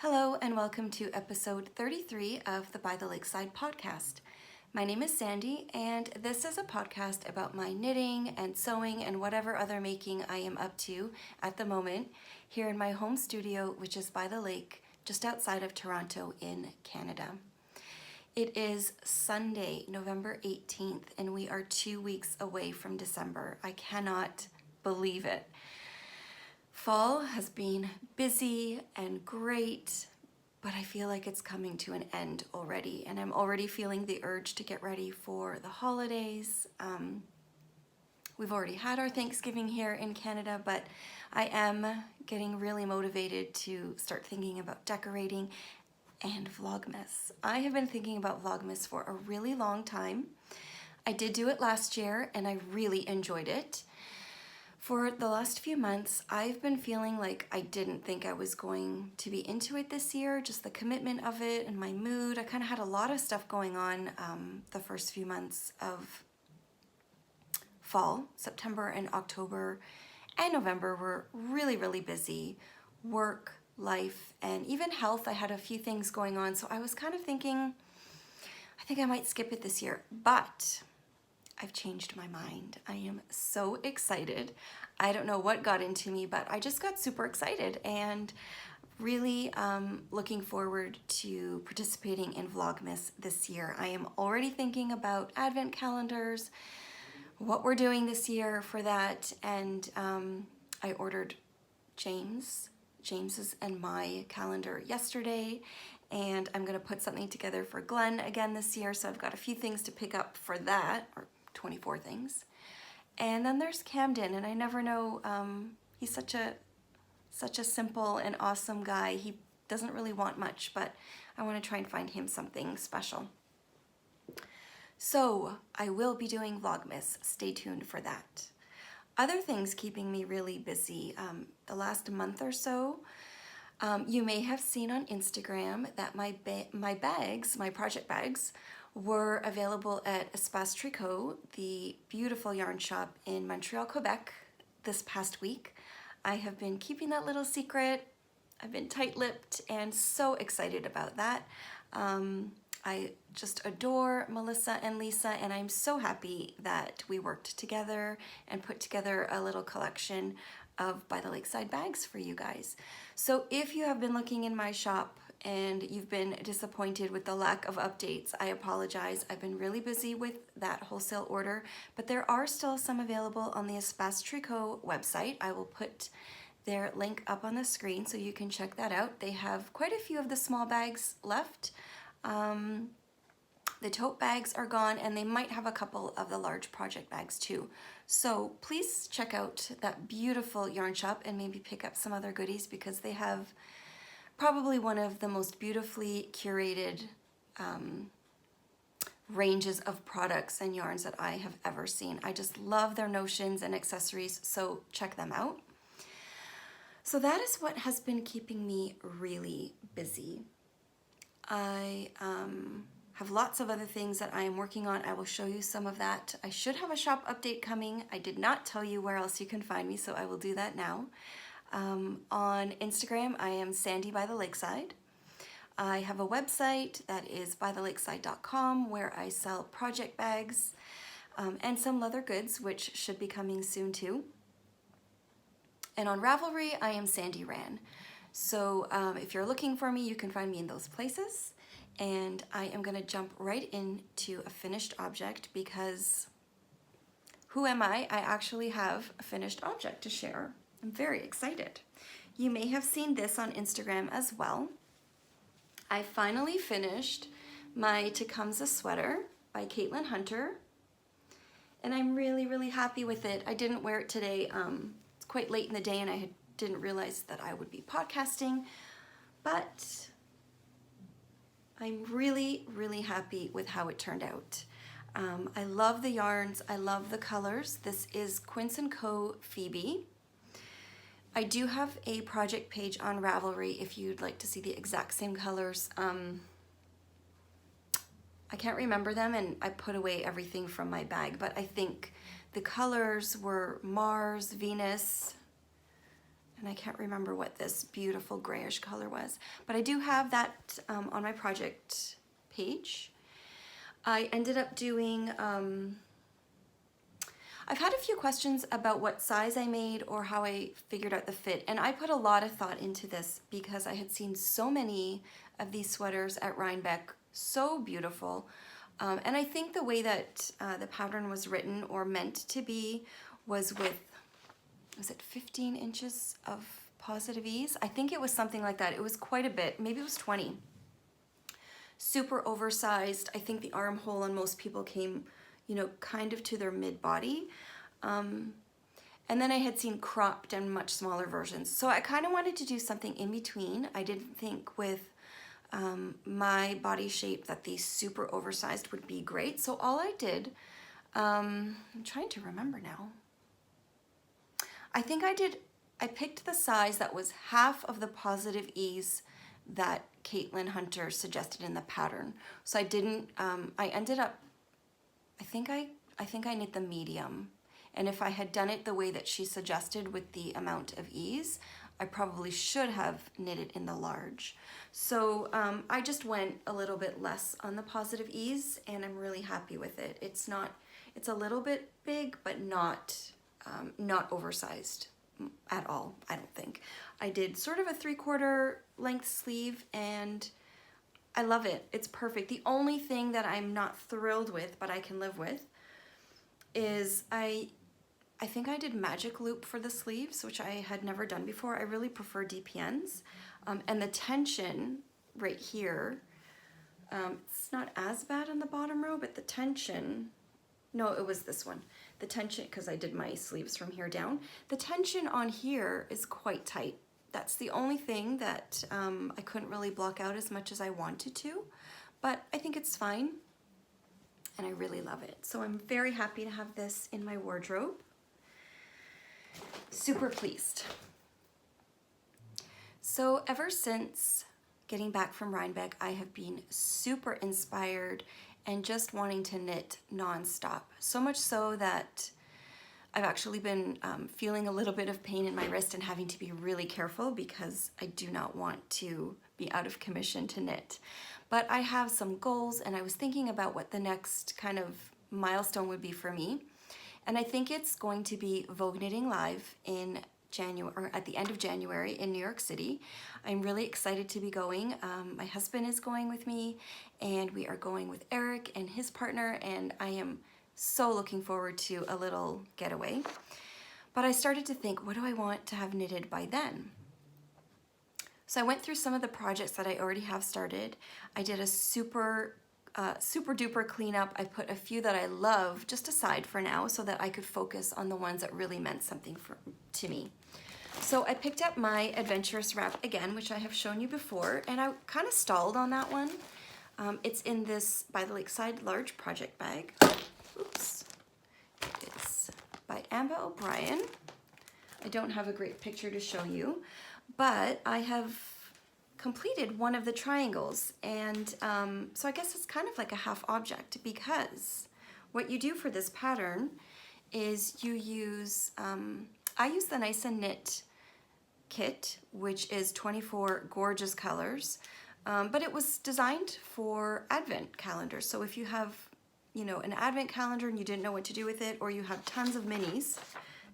Hello and welcome to episode 33 of the By the Lakeside podcast. My name is Sandy and this is a podcast about my knitting and sewing and whatever other making I am up to at the moment here in my home studio, which is by the lake just outside of Toronto in Canada. It is Sunday, November 18th, and we are 2 weeks away from December. I cannot believe it. Fall has been busy and great, but I feel like it's coming to an end already, and I'm already feeling the urge to get ready for the holidays. We've already had our Thanksgiving here in Canada, but I am getting really motivated to start thinking about decorating and Vlogmas. I have been thinking about Vlogmas for a really long time. I did do it last year and I really enjoyed it. For the last few months, I've been feeling like I didn't think I was going to be into it this year, just the commitment of it and my mood. I kind of had a lot of stuff going on the first few months of fall. September and October and November were really, really busy. Work, life, and even health. I had a few things going on, so I was kind of thinking, I think I might skip it this year, but I've changed my mind. I am so excited. I don't know what got into me, but I just got super excited and really looking forward to participating in Vlogmas this year. I am already thinking about advent calendars, what we're doing this year for that, and I ordered James's and my calendar yesterday, and I'm gonna put something together for Glenn again this year, so I've got a few things to pick up for that, or 24 things. And then there's Camden, and I never know, he's such a simple and awesome guy. He doesn't really want much, but I want to try and find him something special. So I will be doing Vlogmas. Stay tuned for that. Other things keeping me really busy the last month or so. You may have seen on Instagram that my project bags, were available at Espace Tricot, the beautiful yarn shop in Montreal, Quebec, this past week. I have been keeping that little secret. I've been tight-lipped and so excited about that. I just adore Melissa and Lisa, and I'm so happy that we worked together and put together a little collection of By the Lakeside bags for you guys. So if you have been looking in my shop and you've been disappointed with the lack of updates, I apologize. I've been really busy with that wholesale order, but there are still some available on the Espace Tricot website. I will put their link up on the screen so you can check that out. They have quite a few of the small bags left. The tote bags are gone, and they might have a couple of the large project bags too. So please check out that beautiful yarn shop and maybe pick up some other goodies, because they have probably one of the most beautifully curated ranges of products and yarns that I have ever seen. I just love their notions and accessories, so check them out. So that is what has been keeping me really busy. I have lots of other things that I am working on. I will show you some of that. I should have a shop update coming. I did not tell you where else you can find me, so I will do that now. On Instagram, I am SANDYBYTHELAKESIDE. I have a website that is bythelakeside.com, where I sell project bags and some leather goods, which should be coming soon too. And on Ravelry, I am Sandyran. So if you're looking for me, you can find me in those places. And I am gonna jump right into a finished object, because who am I? I actually have a finished object to share. I'm very excited. You may have seen this on Instagram as well. I finally finished my Tecumseh sweater by CAITLYN Hunter, and I'm really, really happy with it. I didn't wear it today. It's quite late in the day, and I didn't realize that I would be podcasting, but I'm really, really happy with how it turned out. I love the yarns. I love the colors. This is Quince & Co. Phoebe. I do have a project page on Ravelry if you'd like to see the exact same colors. I can't remember them, and I put away everything from my bag, but I think the colors were Mars, Venus, And I can't remember what this beautiful grayish color was, but I do have that on my project page. I ended up doing, I've had a few questions about what size I made or how I figured out the fit, and I put a lot of thought into this because I had seen so many of these sweaters at Rhinebeck, so beautiful. And I think the way that the pattern was written or meant to be was with, was it 15 inches of positive ease? I think it was something like that. It was quite a bit, maybe it was 20. Super oversized. I think the armhole on most people came, you know, kind of to their mid-body. And then I had seen cropped and much smaller versions. So I kind of wanted to do something in between. I didn't think with my body shape that the super oversized would be great. So all I did, I'm trying to remember now. I think I picked the size that was half of the positive ease that CAITLYN Hunter suggested in the pattern. So I didn't, I ended up, I think I knit the medium. And if I had done it the way that she suggested with the amount of ease, I probably should have knitted in the large. So I just went a little bit less on the positive ease, and I'm really happy with it. It's not, it's a little bit big, but not oversized at all, I don't think. I did sort of a 3/4 length sleeve, and I love it. It's perfect. The only thing that I'm not thrilled with, but I can live with, is I think I did magic loop for the sleeves, which I had never done before. I really prefer DPNs. And the tension right here, it's not as bad on the bottom row, but the tension, no, it was this one. The tension, because I did my sleeves from here down, the tension on here is quite tight. That's the only thing that I couldn't really block out as much as I wanted to, but I think it's fine, and I really love it. So I'm very happy to have this in my wardrobe. Super pleased. So ever since getting back from Rhinebeck, I have been super inspired and just wanting to knit non-stop. So much so that I've actually been feeling a little bit of pain in my wrist and having to be really careful because I do not want to be out of commission to knit. But I have some goals, and I was thinking about what the next kind of milestone would be for me. And I think it's going to be Vogue Knitting Live in January, or at the end of January in New York City. I'm really excited to be going. My husband is going with me, and we are going with Eric and his partner, and I am so looking forward to a little getaway. But I started to think, what do I want to have knitted by then? So I went through some of the projects that I already have started. I did a super duper cleanup. I put a few that I love just aside for now so that I could focus on the ones that really meant something to me. So I picked up my Adventurous wrap again, which I have shown you before, and I kind of stalled on that one. It's in this By the Lakeside large project bag. Oops. It's by Amba O'Brien. I don't have a great picture to show you, but I have completed one of the triangles, and so I guess it's kind of like a half object, because what you do for this pattern is you use, I use the Nice and Knit kit, which is 24 gorgeous colors, but it was designed for advent calendars. So if you have, you know, an advent calendar and you didn't know what to do with it, or you have tons of minis,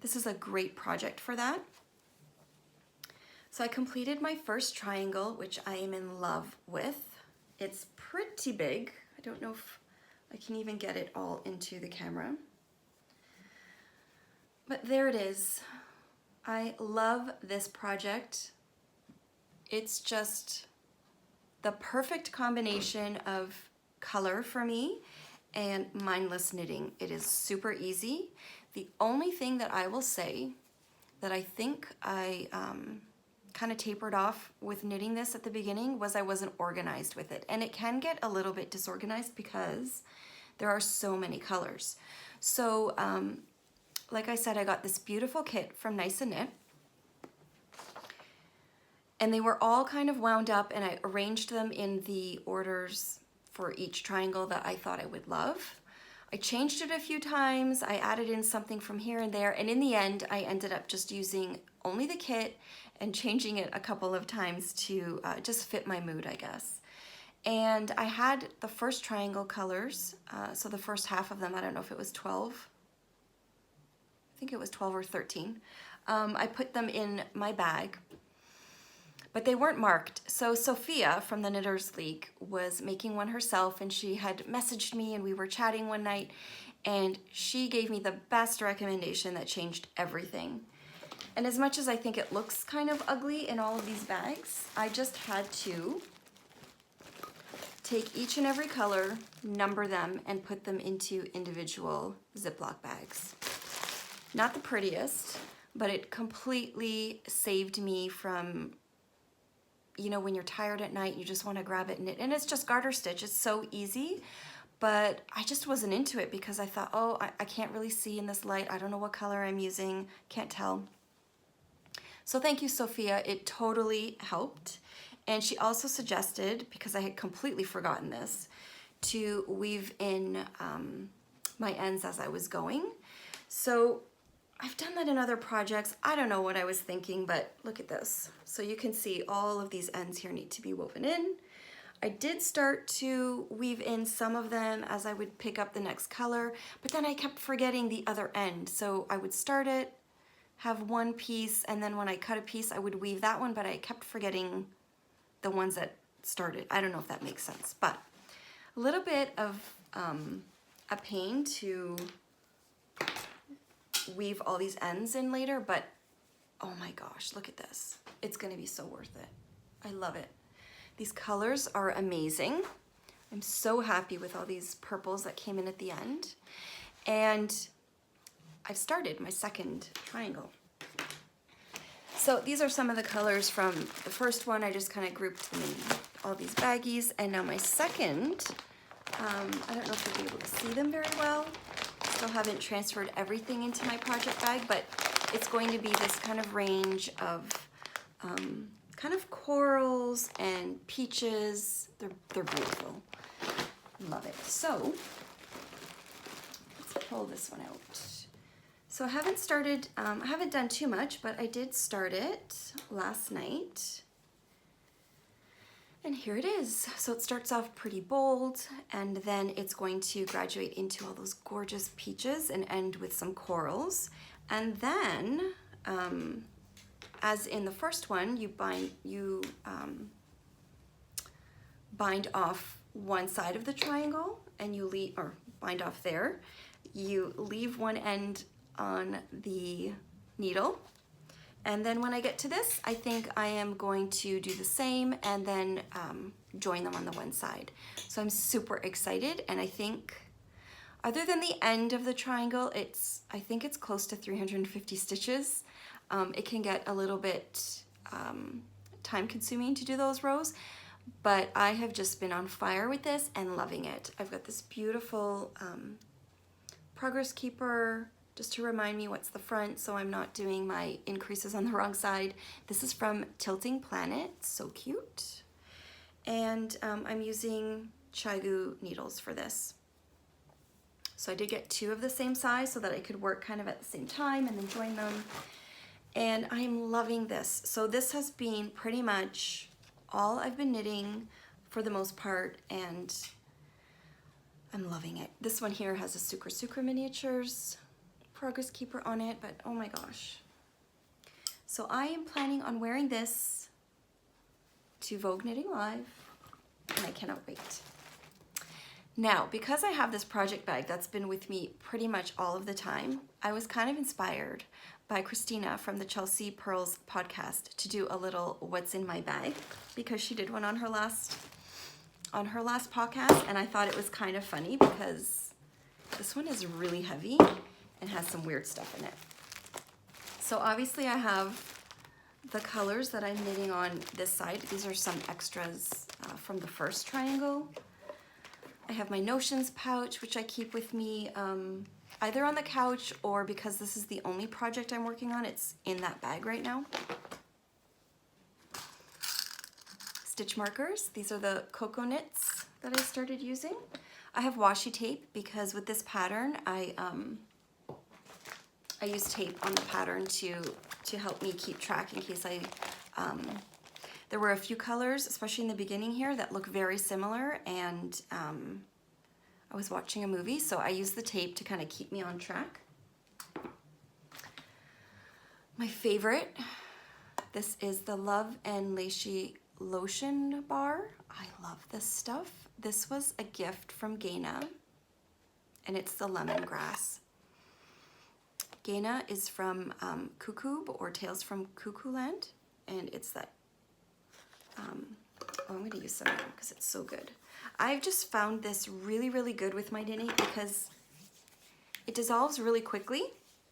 this is a great project for that. So I completed my first triangle, which I am in love with. It's pretty big. I don't know if I can even get it all into the camera. But there it is. I love this project. It's just the perfect combination of color for me and mindless knitting. It is super easy. The only thing that I will say that I think I kind of tapered off with knitting this at the beginning was I wasn't organized with it. And it can get a little bit disorganized because there are so many colors. So like I said, I got this beautiful kit from Nice and Knit, and they were all kind of wound up, and I arranged them in the orders for each triangle that I thought I would love. I changed it a few times. I added in something from here and there. And in the end, I ended up just using only the kit and changing it a couple of times to just fit my mood, I guess. And I had the first triangle colors. So the first half of them, I don't know if it was 12. I think it was 12 or 13. I put them in my bag, but they weren't marked. So Sophia from the Knitters League was making one herself, and she had messaged me and we were chatting one night, and she gave me the best recommendation that changed everything. And as much as I think it looks kind of ugly in all of these bags, I just had to take each and every color, number them, and put them into individual Ziploc bags. Not the prettiest, but it completely saved me from, you know, when you're tired at night, you just want to grab it and knit. And it's just garter stitch. It's so easy, but I just wasn't into it because I thought, oh, I can't really see in this light. I don't know what color I'm using. Can't tell. So thank you, Sophia. It totally helped. And she also suggested, because I had completely forgotten this, to weave in my ends as I was going. So I've done that in other projects. I don't know what I was thinking, but look at this. So you can see all of these ends here need to be woven in. I did start to weave in some of them as I would pick up the next color, but then I kept forgetting the other end. So I would start it, have one piece, and then when I cut a piece, I would weave that one, but I kept forgetting the ones that started. I don't know if that makes sense, but a little bit of a pain to weave all these ends in later, but oh my gosh, look at this. It's gonna be so worth it. I love it. These colors are amazing. I'm so happy with all these purples that came in at the end. And I've started my second triangle. So these are some of the colors from the first one. I just kind of grouped them in all these baggies. And now my second, I don't know if you'll be able to see them very well. Still haven't transferred everything into my project bag, but it's going to be this kind of range of kind of corals and peaches. They're beautiful. Love it. So let's pull this one out. So I haven't started, I haven't done too much, but I did start it last night. And here it is. So it starts off pretty bold, and then it's going to graduate into all those gorgeous peaches and end with some corals. And then, as in the first one, you bind off one side of the triangle, and you leave, or bind off there. You leave one end on the needle. And then when I get to this, I think I am going to do the same and then join them on the one side. So I'm super excited, and I think other than the end of the triangle, I think it's close to 350 stitches. It can get a little bit time consuming to do those rows, but I have just been on fire with this and loving it. I've got this beautiful progress keeper, just to remind me what's the front, so I'm not doing my increases on the wrong side. This is from Tilting Planet, so cute. And I'm using Chigu needles for this. So I did get 2 of the same size so that I could work kind of at the same time and then join them. And I'm loving this. So this has been pretty much all I've been knitting for the most part, and I'm loving it. This one here has a Sucre Miniatures progress keeper on it, but oh my gosh. So I am planning on wearing this to Vogue Knitting Live, and I cannot wait. Now, because I have this project bag that's been with me pretty much all of the time, I was kind of inspired by Christina from the Chelsea Pearls podcast to do a little what's in my bag, because she did one on her last podcast, and I thought it was kind of funny because this one is really heavy and has some weird stuff in it. So obviously I have the colors that I'm knitting on this side. These are some extras from the first triangle. I have my notions pouch, which I keep with me either on the couch, or because this is the only project I'm working on, it's in that bag right now. Stitch markers. These are the Cocoa Knits that I started using. I have washi tape because with this pattern, I use tape on the pattern to help me keep track in case there were a few colors, especially in the beginning here, that look very similar, and I was watching a movie, so I used the tape to kind of keep me on track. My favorite, this is the Love and Lacy Lotion Bar. I love this stuff. This was a gift from Gaina, and it's the lemongrass. Gaina is from Cuckoo, or Tales from Cuckoo Land, and it's that, oh, I'm gonna use some now because it's so good. I've just found this really, really good with my knitting because it dissolves really quickly,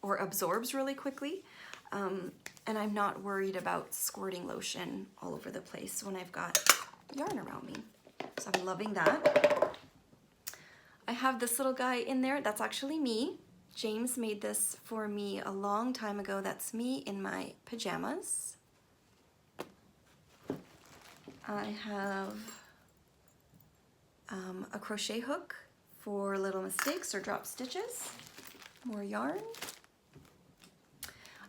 or absorbs really quickly, and I'm not worried about squirting lotion all over the place when I've got yarn around me. So I'm loving that. I have this little guy in there. That's actually me. James made this for me a long time ago. That's me in my pajamas. I have a crochet hook for little mistakes or drop stitches. More yarn.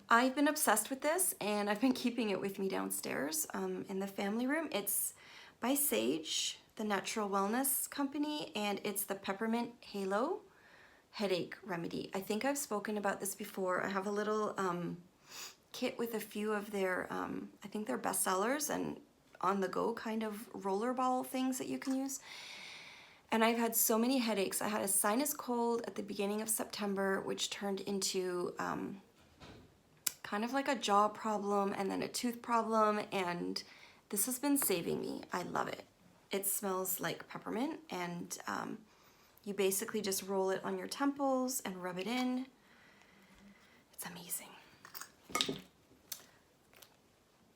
I've been obsessed with this, and I've been keeping it with me downstairs in the family room. It's by SAJE, the Natural Wellness Company, and it's the Peppermint Halo Headache Remedy. I think I've spoken about this before. I have a little kit with a few of their, I think they're bestsellers and on-the-go kind of rollerball things that you can use. And I've had so many headaches. I had a sinus cold at the beginning of September, which turned into kind of like a jaw problem and then a tooth problem, and this has been saving me. I love it. It smells like peppermint, and you basically just roll it on your temples and rub it in. It's amazing.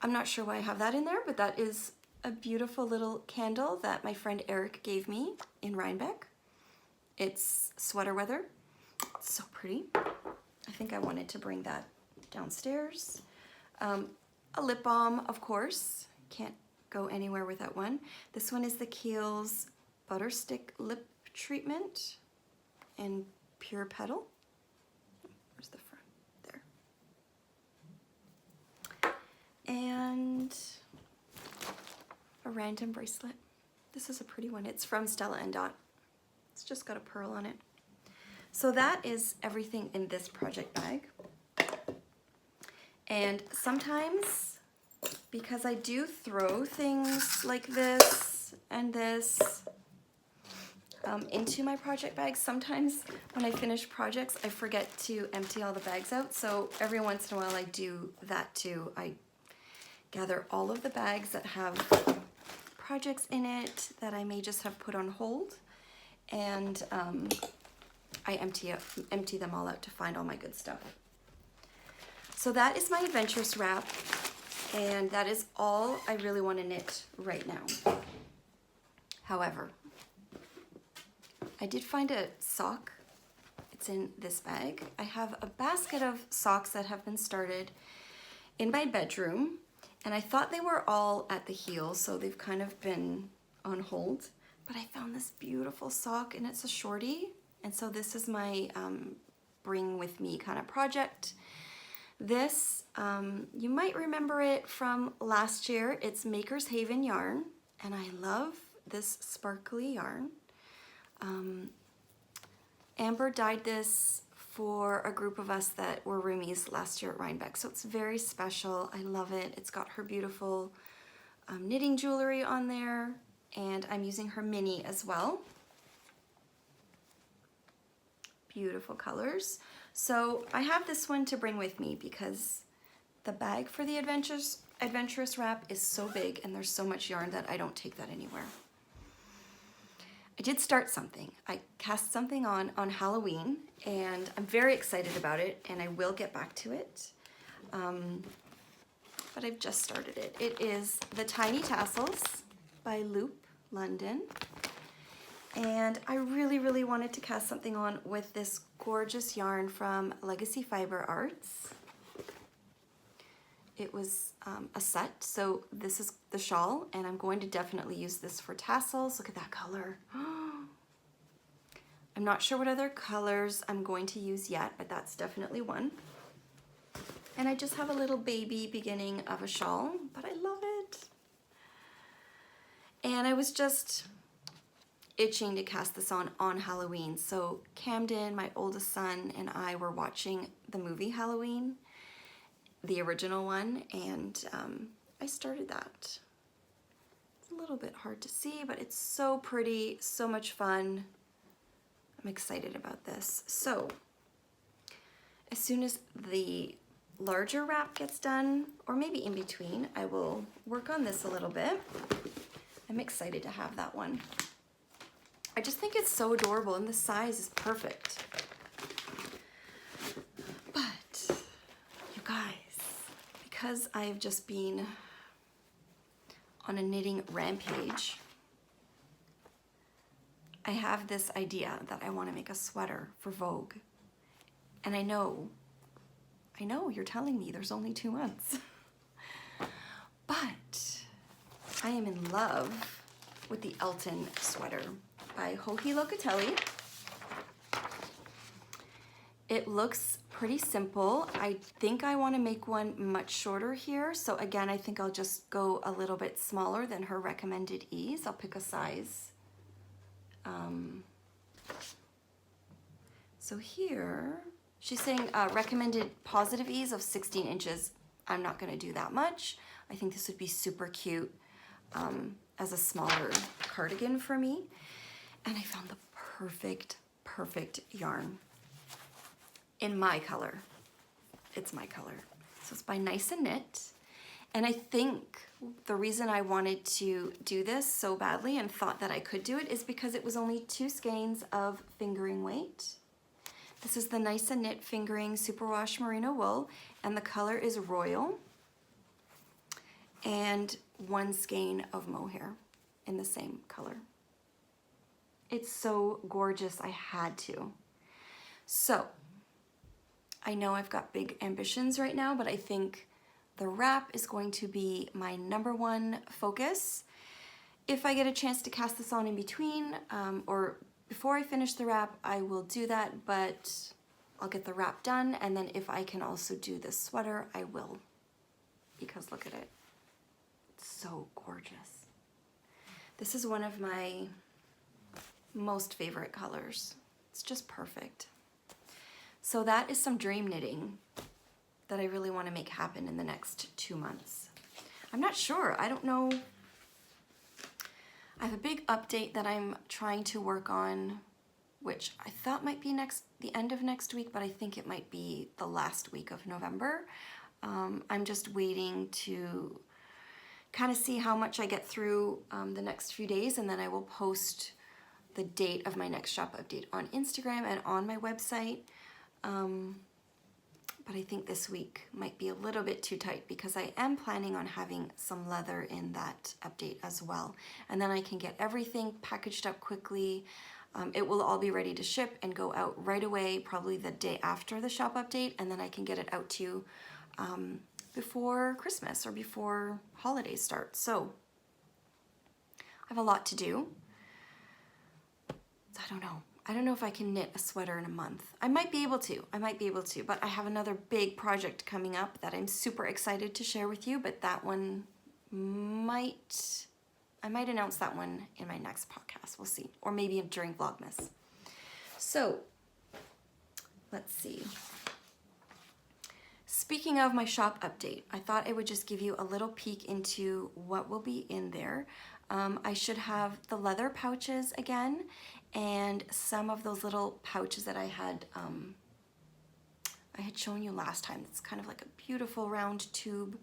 I'm not sure why I have that in there, but that is a beautiful little candle that my friend Eric gave me in Rhinebeck. It's sweater weather. It's so pretty. I think I wanted to bring that downstairs. A lip balm, of course. Can't go anywhere without one. This one is the Kiehl's Butter Stick Lip Treatment in Pure Petal. Where's the front? There. And a random bracelet. This is a pretty one. It's from Stella & Dot. It's just got a pearl on it. So that is everything in this project bag. And sometimes, because I do throw things like this and this into my project bag, sometimes when I finish projects, I forget to empty all the bags out. So every once in a while I do that too. I gather all of the bags that have projects in it that I may just have put on hold, and I empty them all out to find all my good stuff. So that is my adventurous wrap, and that is all I really want to knit right now. However, I did find a sock. It's in this bag. I have a basket of socks that have been started in my bedroom, and I thought they were all at the heel, so they've kind of been on hold. But I found this beautiful sock, and it's a shorty, and so this is my bring with me kind of project. This, you might remember it from last year. It's Maker's Haven yarn, and I love this sparkly yarn. Amber dyed this for a group of us that were roomies last year at Rhinebeck, so it's very special. I love it. It's got her beautiful knitting jewelry on there, and I'm using her mini as well. Beautiful colors. So I have this one to bring with me because the bag for the adventurous wrap is so big and there's so much yarn that I don't take that anywhere. I did start something. I cast something on Halloween, and I'm very excited about it, and I will get back to it. But I've just started it. It is the Tiny Tassels by Loop London. And I really, really wanted to cast something on with this gorgeous yarn from Legacy Fiber Arts. It was a set, so this is the shawl, and I'm going to definitely use this for tassels. Look at that color. I'm not sure what other colors I'm going to use yet, but that's definitely one. And I just have a little baby beginning of a shawl, but I love it. And I was just itching to cast this on Halloween. So Camden, my oldest son, and I were watching the movie Halloween, the original one, and I started that. It's a little bit hard to see, but it's so pretty, so much fun. I'm excited about this. So as soon as the larger wrap gets done, or maybe in between, I will work on this a little bit. I'm excited to have that one. I just think it's so adorable and the size is perfect. But you guys, because I have just been on a knitting rampage, I have this idea that I want to make a sweater for Vogue. And I know you're telling me there's only 2 months. But I am in love with the ELTON sweater by LOCATELLI. It looks pretty simple. I think I want to make one much shorter here. So again, I think I'll just go a little bit smaller than her recommended ease. I'll pick a size. So here, she's saying recommended positive ease of 16 inches. I'm not going to do that much. I think this would be super cute as a smaller cardigan for me. And I found the perfect yarn in my color. It's my color. So it's by Nice and Knit. And I think the reason I wanted to do this so badly and thought that I could do it is because it was only 2 skeins of fingering weight. This is the Nice and Knit Fingering Superwash Merino Wool, and the color is Royal. And 1 skein of mohair in the same color. It's so gorgeous, I had to. So, I know I've got big ambitions right now, but I think the wrap is going to be my #1 focus. If I get a chance to cast this on in between, or before I finish the wrap, I will do that, but I'll get the wrap done, and then if I can also do this sweater, I will. Because look at it. It's so gorgeous. This is one of my most favorite colors. It's just perfect. So that is some dream knitting that I really want to make happen in the next 2 months. I'm not sure. I don't know. I have a big update that I'm trying to work on, which I thought might be the end of next week, but I think it might be the last week of November. I'm just waiting to kind of see how much I get through the next few days, and then I will post the date of my next shop update on Instagram and on my website. But I think this week might be a little bit too tight because I am planning on having some leather in that update as well. And then I can get everything packaged up quickly. It will all be ready to ship and go out right away, probably the day after the shop update, and then I can get it out to you before Christmas or before holidays start. So I have a lot to do. So I don't know. I don't know if I can knit a sweater in a month. I might be able to, but I have another big project coming up that I'm super excited to share with you, but that one I might announce that one in my next podcast, we'll see, or maybe during Vlogmas. So, let's see. Speaking of my shop update, I thought I would just give you a little peek into what will be in there. I should have the leather pouches again, and some of those little pouches that I had shown you last time. It's kind of like a beautiful round tube.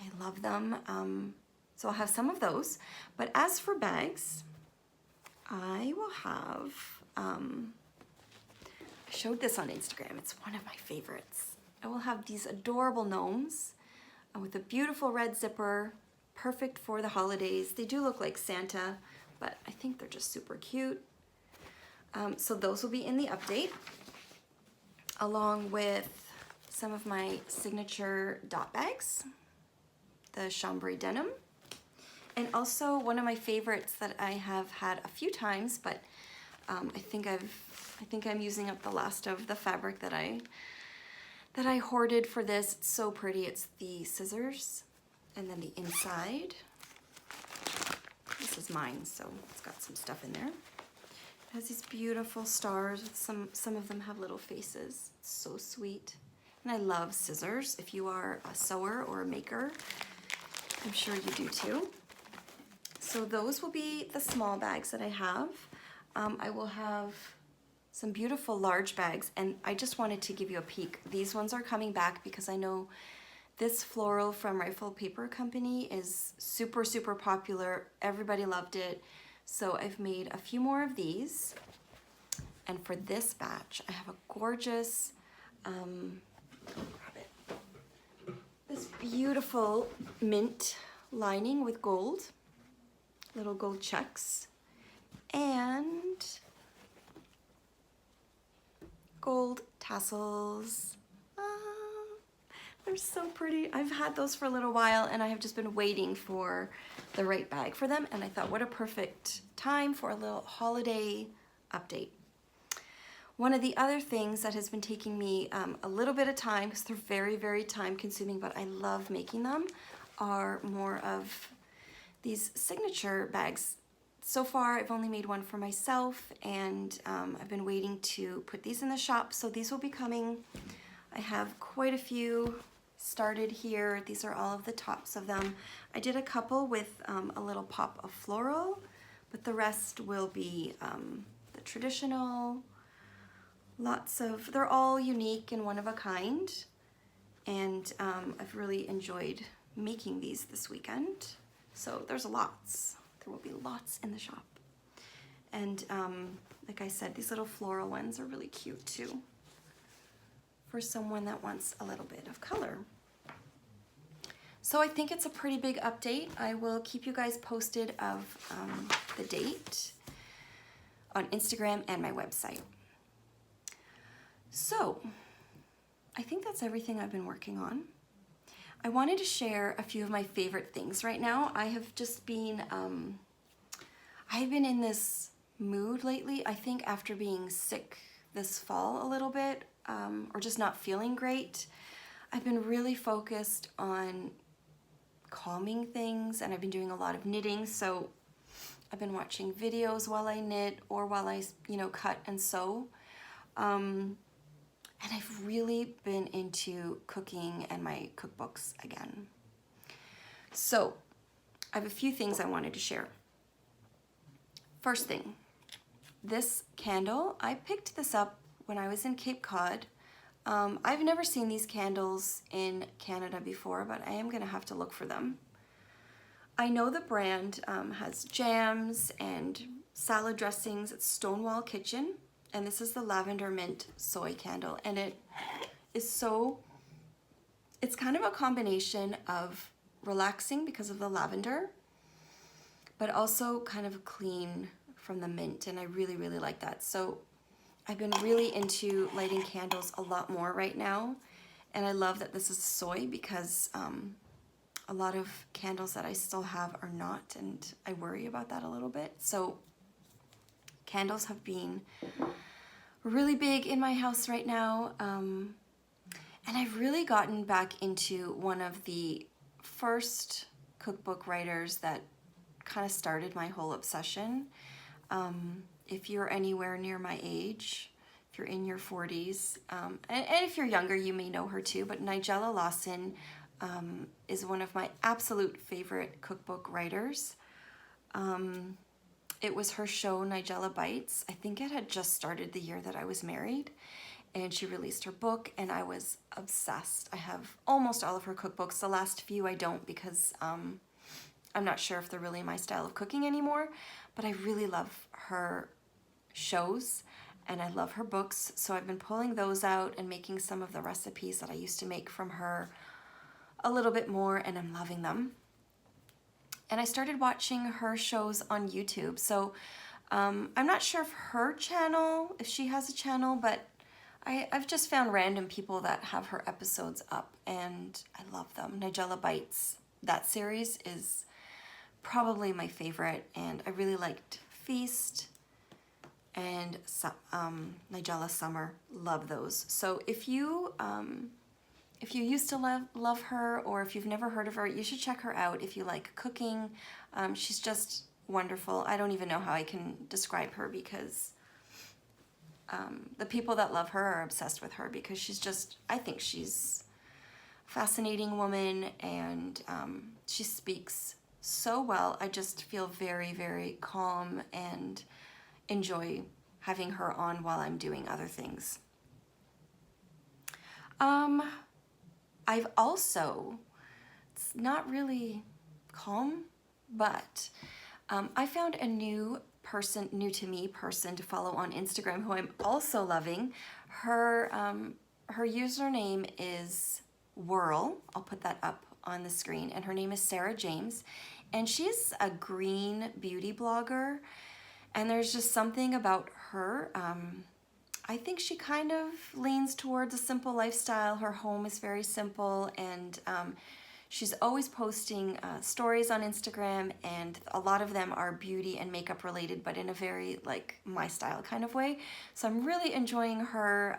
I love them. So I'll have some of those. But as for bags, I will have, I showed this on Instagram. It's one of my favorites. I will have these adorable gnomes with a beautiful red zipper, perfect for the holidays. They do look like Santa, but I think they're just super cute. So those will be in the update, along with some of my signature dot bags, the chambray denim, and also one of my favorites that I have had a few times, but I think I'm using up the last of the fabric that I hoarded for this. It's so pretty. It's the scissors, and then the inside. This is mine, so it's got some stuff in there. It has these beautiful stars. With some of them have little faces. It's so sweet. And I love scissors. If you are a sewer or a maker, I'm sure you do too. So those will be the small bags that I have. I will have some beautiful large bags, and I just wanted to give you a peek. These ones are coming back because I know this floral from Rifle Paper Company is super, super popular. Everybody loved it. So I've made a few more of these. And for this batch, I have a gorgeous, this beautiful mint lining with gold, little gold checks, and gold tassels. They're so pretty. I've had those for a little while, and I have just been waiting for the right bag for them, and I thought, what a perfect time for a little holiday update. One of the other things that has been taking me a little bit of time, because they're very, very time consuming, but I love making them, are more of these signature bags. So far, I've only made one for myself, and I've been waiting to put these in the shop, so these will be coming. I have quite a few started here. These are all of the tops of them. I did a couple with a little pop of floral, but the rest will be the traditional. They're all unique and one of a kind, and I've really enjoyed making these this weekend. So there's lots. There will be lots in the shop. And like I said, these little floral ones are really cute too, for someone that wants a little bit of color. So I think it's a pretty big update. I will keep you guys posted of the date on Instagram and my website. So I think that's everything I've been working on. I wanted to share a few of my favorite things right now. I have just been, I've been in this mood lately, I think after being sick this fall a little bit, or just not feeling great. I've been really focused on calming things, and I've been doing a lot of knitting, so I've been watching videos while I knit or while I, cut and sew. And I've really been into cooking and my cookbooks again. So I have a few things I wanted to share. First thing, this candle, I picked this up when I was in Cape Cod. I've never seen these candles in Canada before, but I am gonna have to look for them. I know the brand has jams and salad dressings. It's Stonewall Kitchen, and this is the lavender mint soy candle, and it is it's kind of a combination of relaxing because of the lavender, but also kind of clean from the mint, and I really, really like that. So I've been really into lighting candles a lot more right now, and I love that this is soy because a lot of candles that I still have are not, and I worry about that a little bit. So candles have been really big in my house right now, and I've really gotten back into one of the first cookbook writers that kind of started my whole obsession. If you're anywhere near my age, if you're in your 40s, and if you're younger, you may know her too, but NIGELLA LAWSON is one of my absolute favorite cookbook writers. It was her show, Nigella Bites. I think it had just started the year that I was married, and she released her book, and I was obsessed. I have almost all of her cookbooks. The last few I don't, because I'm not sure if they're really my style of cooking anymore, but I really love her shows, and I love her books, so I've been pulling those out and making some of the recipes that I used to make from her a little bit more, and I'm loving them. And I started watching her shows on YouTube, so I'm not sure if she has a channel, but I've just found random people that have her episodes up, and I love them. Nigella Bites, that series is probably my favorite, and I really liked Feast, and Nigella Summer. Love those. So if you used to love her, or if you've never heard of her, you should check her out if you like cooking. She's just wonderful. I don't even know how I can describe her, because the people that love her are obsessed with her, because she's just, I think she's a fascinating woman, and she speaks so well. I just feel very, very calm and enjoy having her on while I'm doing other things. I've also, it's not really calm, but I found a new to me person to follow on Instagram who I'm also loving. Her username is WHOORL. I'll put that up on the screen, and her name is Sarah James, and she's a green beauty blogger, and there's just something about her. I think she kind of leans towards a simple lifestyle. Her home is very simple, and she's always posting stories on Instagram, and a lot of them are beauty and makeup related, but in a very like my style kind of way. So I'm really enjoying her.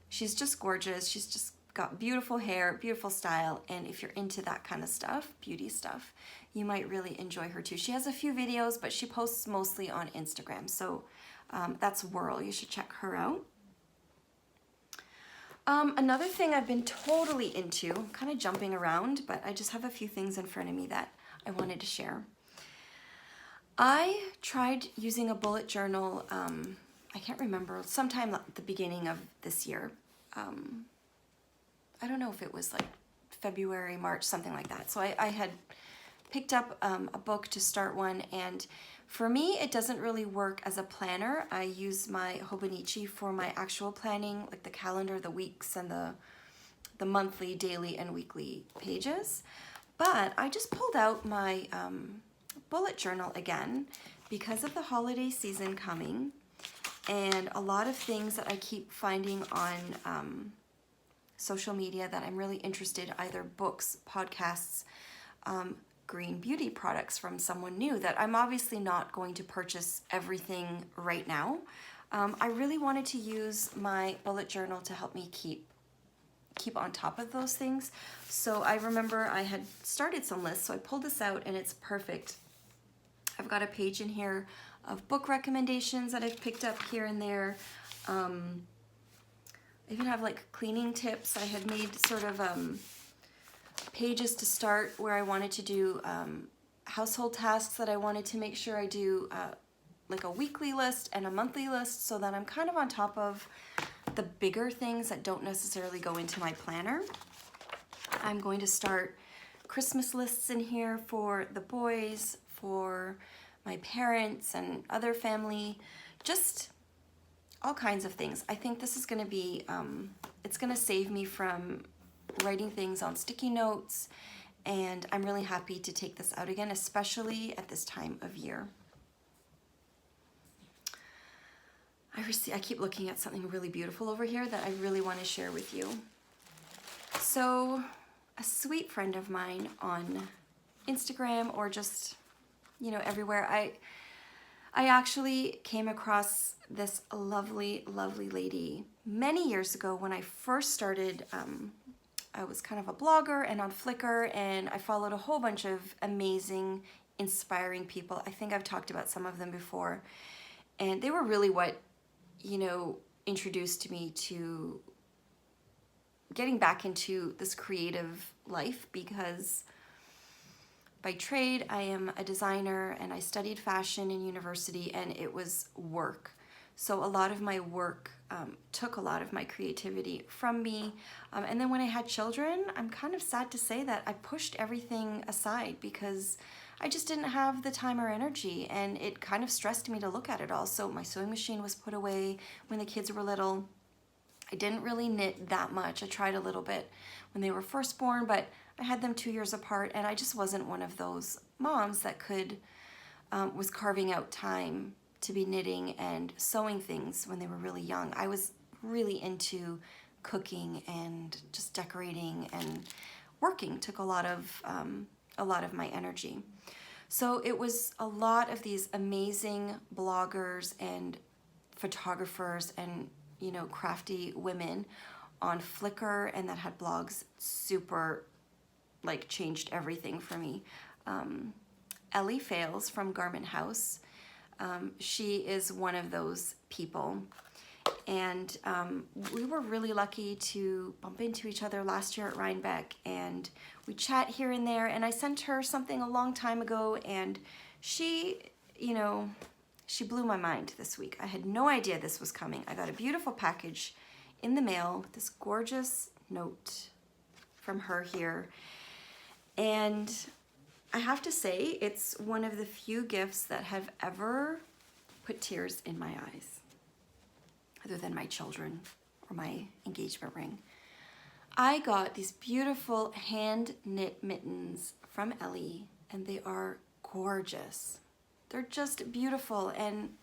She's just gorgeous. She's just got beautiful hair, beautiful style, and if you're into that kind of stuff, beauty stuff, you might really enjoy her too. She has a few videos, but she posts mostly on Instagram. So that's WHOORL. You should check her out. Another thing I've been totally into, I'm kind of jumping around, but I just have a few things in front of me that I wanted to share. I tried using a bullet journal, I can't remember, sometime at the beginning of this year. I don't know if it was like February, March, something like that. So I had picked up a book to start one, and for me, it doesn't really work as a planner. I use my Hobonichi for my actual planning, like the calendar, the weeks, and the monthly, daily, and weekly pages. But I just pulled out my bullet journal again because of the holiday season coming, and a lot of things that I keep finding on social media that I'm really interested, either books, podcasts, green beauty products from someone new, that I'm obviously not going to purchase everything right now. I really wanted to use my bullet journal to help me keep on top of those things. So I remember I had started some lists, so I pulled this out, and it's perfect. I've got a page in here of book recommendations that I've picked up here and there. I even have like cleaning tips. I had made sort of pages to start where I wanted to do household tasks that I wanted to make sure I do like a weekly list and a monthly list, so that I'm kind of on top of the bigger things that don't necessarily go into my planner. I'm going to start Christmas lists in here for the boys, for my parents and other family, just all kinds of things. I think this is going to be, it's going to save me from writing things on sticky notes, and I'm really happy to take this out again, especially at this time of year. I keep looking at something really beautiful over here that I really want to share with you. So a sweet friend of mine on Instagram, or just, you know, everywhere, I actually came across this lovely, lovely lady many years ago when I first started. I was kind of a blogger and on Flickr, and I followed a whole bunch of amazing, inspiring people. I think I've talked about some of them before, and they were really what, you know, introduced me to getting back into this creative life, because by trade, I am a designer, and I studied fashion in university, and it was work. So a lot of my work took a lot of my creativity from me. And then when I had children, I'm kind of sad to say that I pushed everything aside, because I just didn't have the time or energy, and it kind of stressed me to look at it all. So my sewing machine was put away when the kids were little. I didn't really knit that much. I tried a little bit when they were first born, but I had them 2 years apart, and I just wasn't one of those moms that was carving out time to be knitting and sewing things when they were really young. I was really into cooking and just decorating, and working took a lot of my energy. So it was a lot of these amazing bloggers and photographers and, you know, crafty women on Flickr and that had blogs. Super, like, changed everything for me. ELLY FALES from Garment House. She is one of those people. And we were really lucky to bump into each other last year at Rhinebeck, and we chat here and there, and I sent her something a long time ago, and she, you know, she blew my mind this week. I had no idea this was coming. I got a beautiful package in the mail with this gorgeous note from her here, and I have to say it's one of the few gifts that have ever put tears in my eyes, other than my children or my engagement ring. I got these beautiful hand knit mittens from ELLY, and they are gorgeous. They're just beautiful, and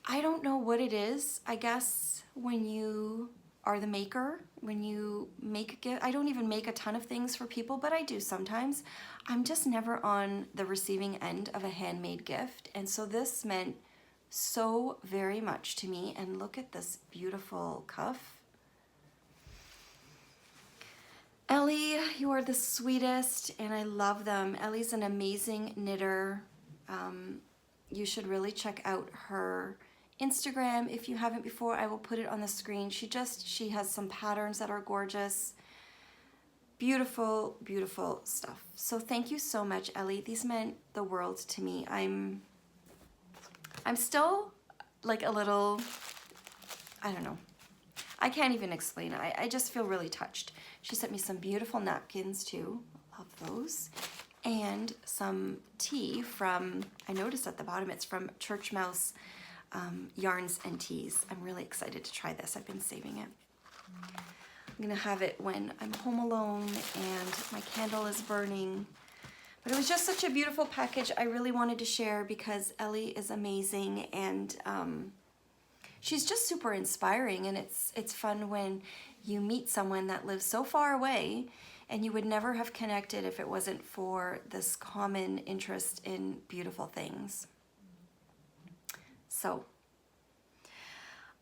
I don't know what it is. I guess when you are the maker, when you make a gift, I don't even make a ton of things for people, but I do sometimes. I'm just never on the receiving end of a handmade gift, and so this meant so very much to me. And look at this beautiful cuff. ELLY, you are the sweetest, and I love them. ELLY's an amazing knitter. You should really check out her Instagram if you haven't before. I will put it on the screen. She has some patterns that are gorgeous. Beautiful, beautiful stuff. So thank you so much, ELLY. These meant the world to me. I'm still like a little, I don't know. I can't even explain it. I just feel really touched. She sent me some beautiful napkins too. Love those. And some tea from, I noticed at the bottom, it's from Church Mouse Yarns and Teas. I'm really excited to try this. I've been saving it. I'm gonna have it when I'm home alone and my candle is burning. But it was just such a beautiful package. I really wanted to share because ELLY is amazing, and she's just super inspiring, and it's fun when you meet someone that lives so far away and you would never have connected if it wasn't for this common interest in beautiful things. So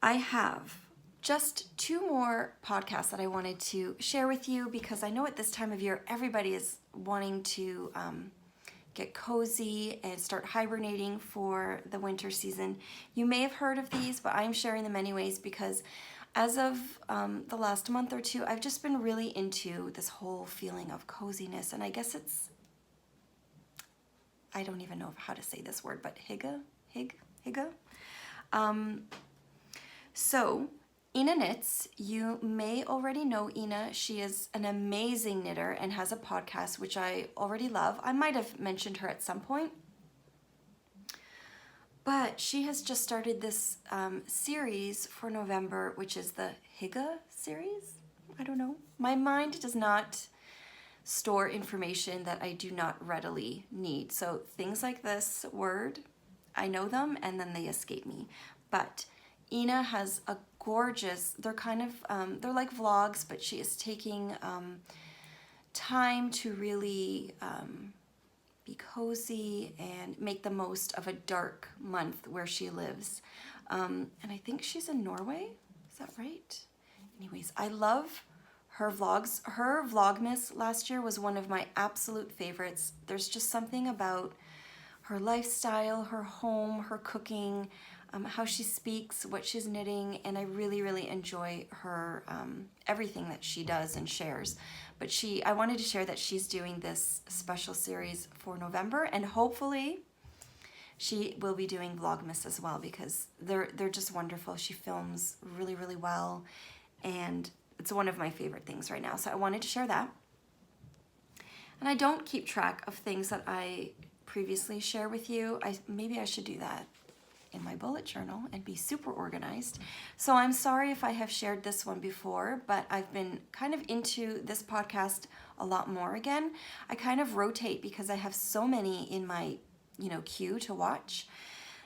I have just 2 more podcasts that I wanted to share with you, because I know at this time of year everybody is wanting to get cozy and start hibernating for the winter season. You may have heard of these, but I'm sharing them anyways because as of the last month or 2, I've just been really into this whole feeling of coziness, and I guess it's, I don't even know how to say this word, but hygge. So Ina Knits, you may already know Ina. She is an amazing knitter and has a podcast, which I already love. I might have mentioned her at some point. But she has just started this series for November, which is the Hygge series. I don't know. My mind does not store information that I do not readily need. So things like this word, I know them and then they escape me. But Ina has a gorgeous, they're kind of, they're like vlogs, but she is taking time to really be cozy and make the most of a dark month where she lives. And I think she's in Norway, is that right? Anyways, I love her vlogs. Her Vlogmas last year was one of my absolute favorites. There's just something about her lifestyle, her home, her cooking, how she speaks, what she's knitting, and I really, really enjoy her, everything that she does and shares. But I wanted to share that she's doing this special series for November, and hopefully she will be doing Vlogmas as well, because they're just wonderful. She films really, really well, and it's one of my favorite things right now. So I wanted to share that. And I don't keep track of things that I previously share with you. Maybe I should do that in my bullet journal and be super organized. So I'm sorry if I have shared this one before, but I've been kind of into this podcast a lot more again. I kind of rotate because I have so many in my, queue to watch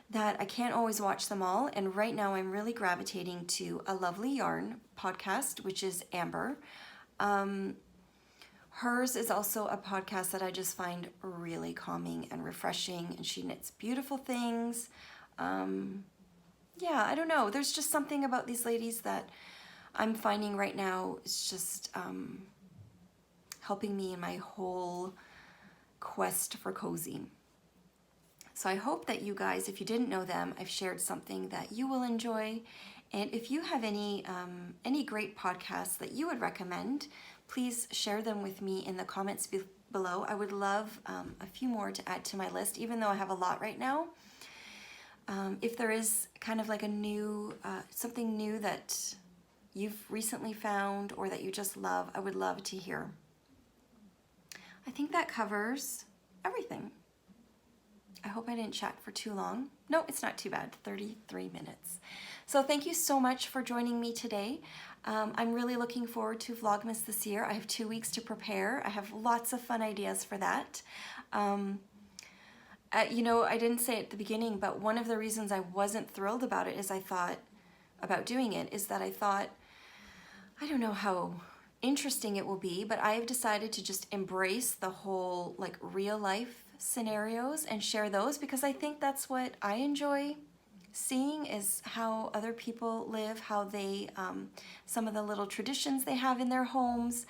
that I can't always watch them all. And right now I'm really gravitating to a Lovely Yarn podcast, which is Amber. Hers is also a podcast that I just find really calming and refreshing, and she knits beautiful things. Yeah, I don't know. There's just something about these ladies that I'm finding right now is just helping me in my whole quest for cozy. So I hope that you guys, if you didn't know them, I've shared something that you will enjoy. And if you have any great podcasts that you would recommend, please share them with me in the comments below. I would love a few more to add to my list, even though I have a lot right now. If there is kind of like a new, something new that you've recently found or that you just love, I would love to hear. I think that covers everything. I hope I didn't chat for too long. No, it's not too bad, 33 minutes. So thank you so much for joining me today. I'm really looking forward to Vlogmas this year. I have 2 weeks to prepare. I have lots of fun ideas for that. You know, I didn't say it at the beginning, but one of the reasons I wasn't thrilled about it is I thought, about doing it, is that I thought, I don't know how interesting it will be, but I have decided to just embrace the whole like real life scenarios and share those, because I think that's what I enjoy seeing, is how other people live, how they, some of the little traditions they have in their homes,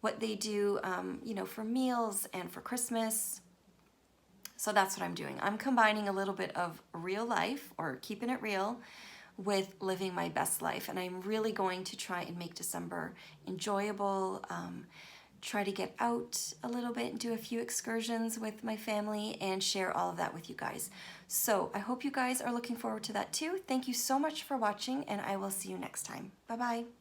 what they do, you know, for meals and for Christmas. So that's what I'm doing. I'm combining a little bit of real life, or keeping it real, with living my best life. And I'm really going to try and make December enjoyable, try to get out a little bit and do a few excursions with my family and share all of that with you guys. So I hope you guys are looking forward to that too. Thank you so much for watching, and I will see you next time. Bye-bye.